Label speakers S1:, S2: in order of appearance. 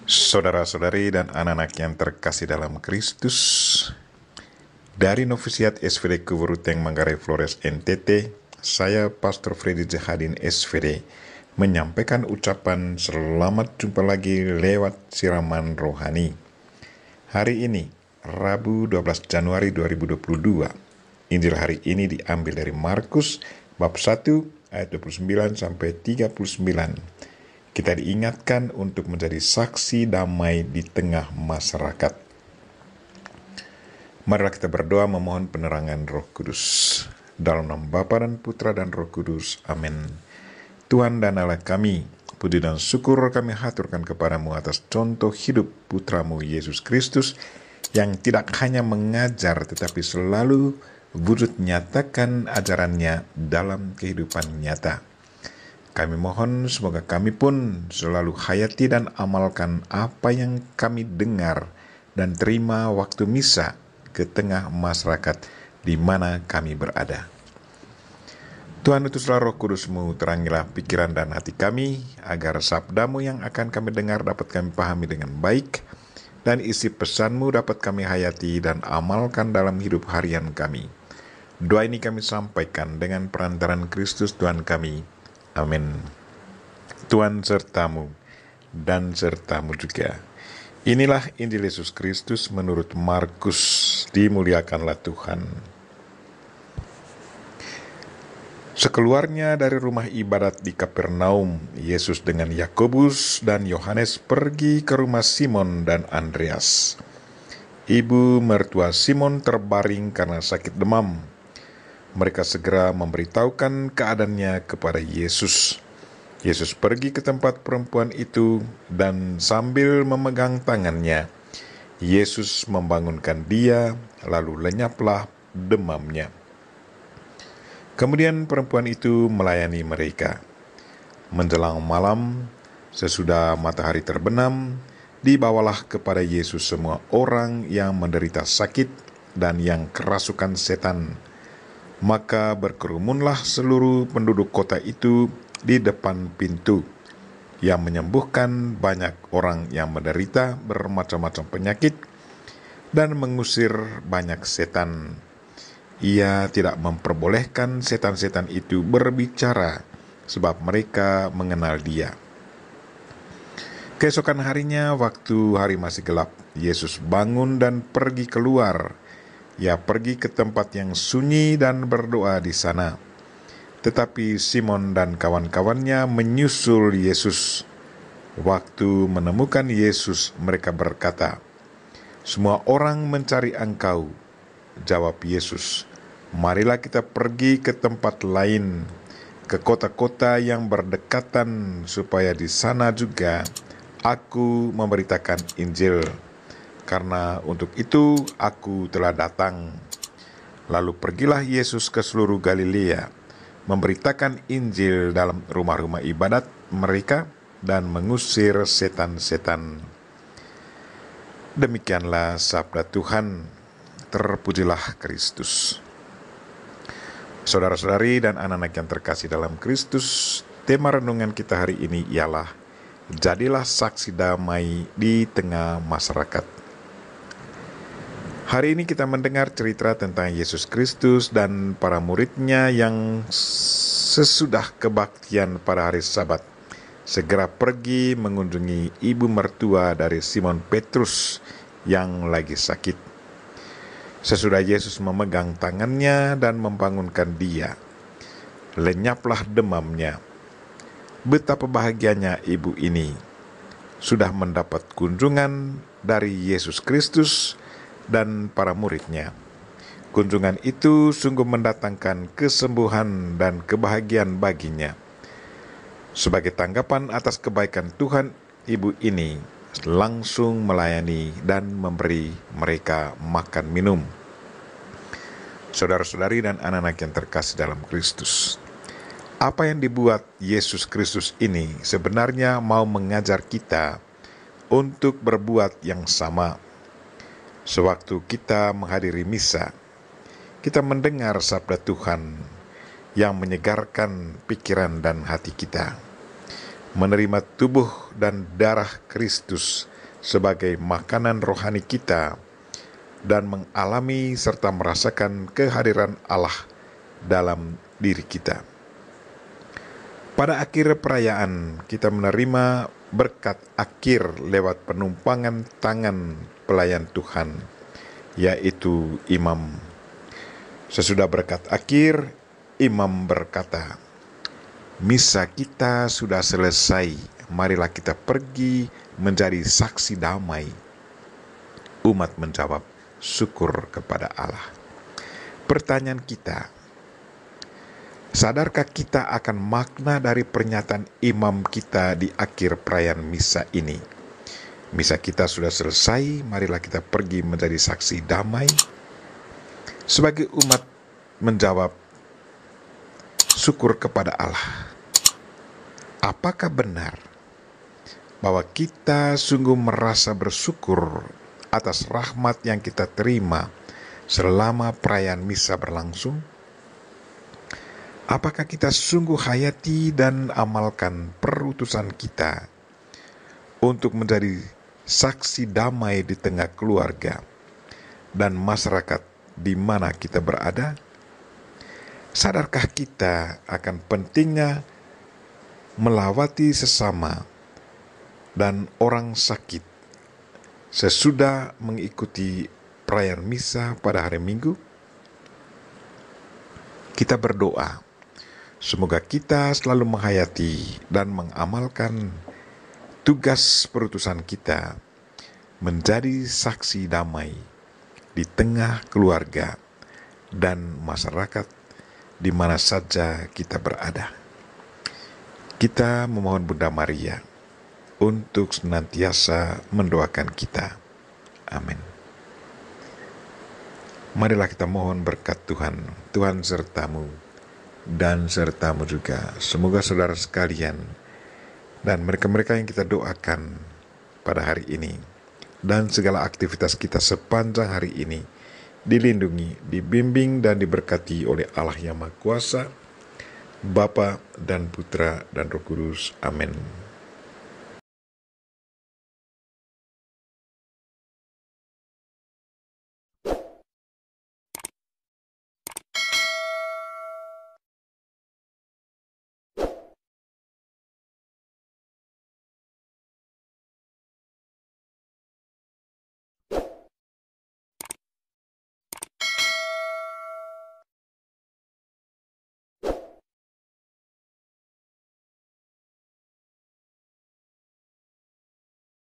S1: Saudara-saudari dan anak-anak yang terkasih dalam Kristus, dari Novisiat SVD Kuburuteng Manggarai Flores NTT, saya Pastor Freddy Jahadin SVD menyampaikan ucapan selamat jumpa lagi lewat siraman rohani. Hari ini, Rabu 12 Januari 2022, Injil hari ini diambil dari Markus bab 1 ayat 29 sampai 39. Kita diingatkan untuk menjadi saksi damai di tengah masyarakat. Marilah kita berdoa memohon penerangan Roh Kudus. Dalam nama Bapa dan Putra dan Roh Kudus. Amin. Tuhan dan Allah kami, puji dan syukur kami haturkan kepadamu atas contoh hidup Putramu Yesus Kristus yang tidak hanya mengajar tetapi selalu wujud nyatakan ajarannya dalam kehidupan nyata. Kami mohon semoga kami pun selalu hayati dan amalkan apa yang kami dengar dan terima waktu misa ke tengah masyarakat di mana kami berada. Tuhan, utuslah Roh Kudus-Mu, terangilah pikiran dan hati kami, agar sabda-Mu yang akan kami dengar dapat kami pahami dengan baik, dan isi pesan-Mu dapat kami hayati dan amalkan dalam hidup harian kami. Doa ini kami sampaikan dengan perantaran Kristus Tuhan kami. Amin. Tuhan sertamu dan sertamu juga. Inilah Injil Yesus Kristus menurut Markus. Dimuliakanlah Tuhan. Sekeluarnya dari rumah ibadat di Kapernaum, Yesus dengan Yakobus dan Yohanes pergi ke rumah Simon dan Andreas. Ibu mertua Simon terbaring karena sakit demam. Mereka segera memberitahukan keadaannya kepada Yesus. Yesus pergi ke tempat perempuan itu dan sambil memegang tangannya, Yesus membangunkan dia, lalu lenyaplah demamnya. Kemudian perempuan itu melayani mereka. Menjelang malam, sesudah matahari terbenam, dibawalah kepada Yesus semua orang yang menderita sakit dan yang kerasukan setan. Maka berkerumunlah seluruh penduduk kota itu di depan pintu, yang menyembuhkan banyak orang yang menderita bermacam-macam penyakit dan mengusir banyak setan. Ia tidak memperbolehkan setan-setan itu berbicara, sebab mereka mengenal dia. Keesokan harinya, waktu hari masih gelap, Yesus bangun dan pergi keluar. Ia pergi ke tempat yang sunyi dan berdoa di sana. Tetapi Simon dan kawan-kawannya menyusul Yesus. Waktu menemukan Yesus, mereka berkata, "Semua orang mencari Engkau." Jawab Yesus, "Marilah kita pergi ke tempat lain, ke kota-kota yang berdekatan, supaya di sana juga aku memberitakan Injil. Karena untuk itu aku telah datang." Lalu pergilah Yesus ke seluruh Galilea, memberitakan Injil dalam rumah-rumah ibadat mereka dan mengusir setan-setan. Demikianlah sabda Tuhan. Terpujilah Kristus. Saudara-saudari dan anak-anak yang terkasih dalam Kristus, tema renungan kita hari ini ialah jadilah saksi damai di tengah masyarakat. Hari ini kita mendengar cerita tentang Yesus Kristus dan para muridnya yang sesudah kebaktian pada hari Sabat segera pergi mengunjungi ibu mertua dari Simon Petrus yang lagi sakit. Sesudah Yesus memegang tangannya dan membangunkan dia, lenyaplah demamnya. Betapa bahagianya ibu ini sudah mendapat kunjungan dari Yesus Kristus dan para muridnya. Kunjungan itu sungguh mendatangkan kesembuhan dan kebahagiaan baginya. Sebagai tanggapan atas kebaikan Tuhan, ibu ini langsung melayani dan memberi mereka makan minum. Saudara-saudari dan anak-anak yang terkasih dalam Kristus, apa yang dibuat Yesus Kristus ini sebenarnya mau mengajar kita untuk berbuat yang sama. Sewaktu kita menghadiri misa, kita mendengar sabda Tuhan yang menyegarkan pikiran dan hati kita. Menerima tubuh dan darah Kristus sebagai makanan rohani kita dan mengalami serta merasakan kehadiran Allah dalam diri kita. Pada akhir perayaan, kita menerima berkat akhir lewat penumpangan tangan pelayan Tuhan, yaitu imam. Sesudah berkat akhir, imam berkata, "Misa kita sudah selesai, marilah kita pergi menjadi saksi damai." Umat menjawab, "Syukur kepada Allah." Pertanyaan kita, sadarkah kita akan makna dari pernyataan imam kita di akhir perayaan misa ini? Misa kita sudah selesai, marilah kita pergi menjadi saksi damai. Sebagai umat menjawab, syukur kepada Allah. Apakah benar bahwa kita sungguh merasa bersyukur atas rahmat yang kita terima selama perayaan misa berlangsung? Apakah kita sungguh hayati dan amalkan perutusan kita untuk menjadi saksi damai di tengah keluarga dan masyarakat di mana kita berada? Sadarkah kita akan pentingnya melawati sesama dan orang sakit sesudah mengikuti perayaan misa pada hari Minggu? Kita berdoa, semoga kita selalu menghayati dan mengamalkan tugas perutusan kita menjadi saksi damai di tengah keluarga dan masyarakat di mana saja kita berada. Kita memohon Bunda Maria untuk senantiasa mendoakan kita. Amin. Marilah kita mohon berkat Tuhan. Tuhan sertamu dan sertamu juga. Semoga saudara sekalian dan mereka-mereka yang kita doakan pada hari ini dan segala aktivitas kita sepanjang hari ini dilindungi, dibimbing dan diberkati oleh Allah yang Maha Kuasa, Bapa dan Putra dan Roh Kudus. Amin.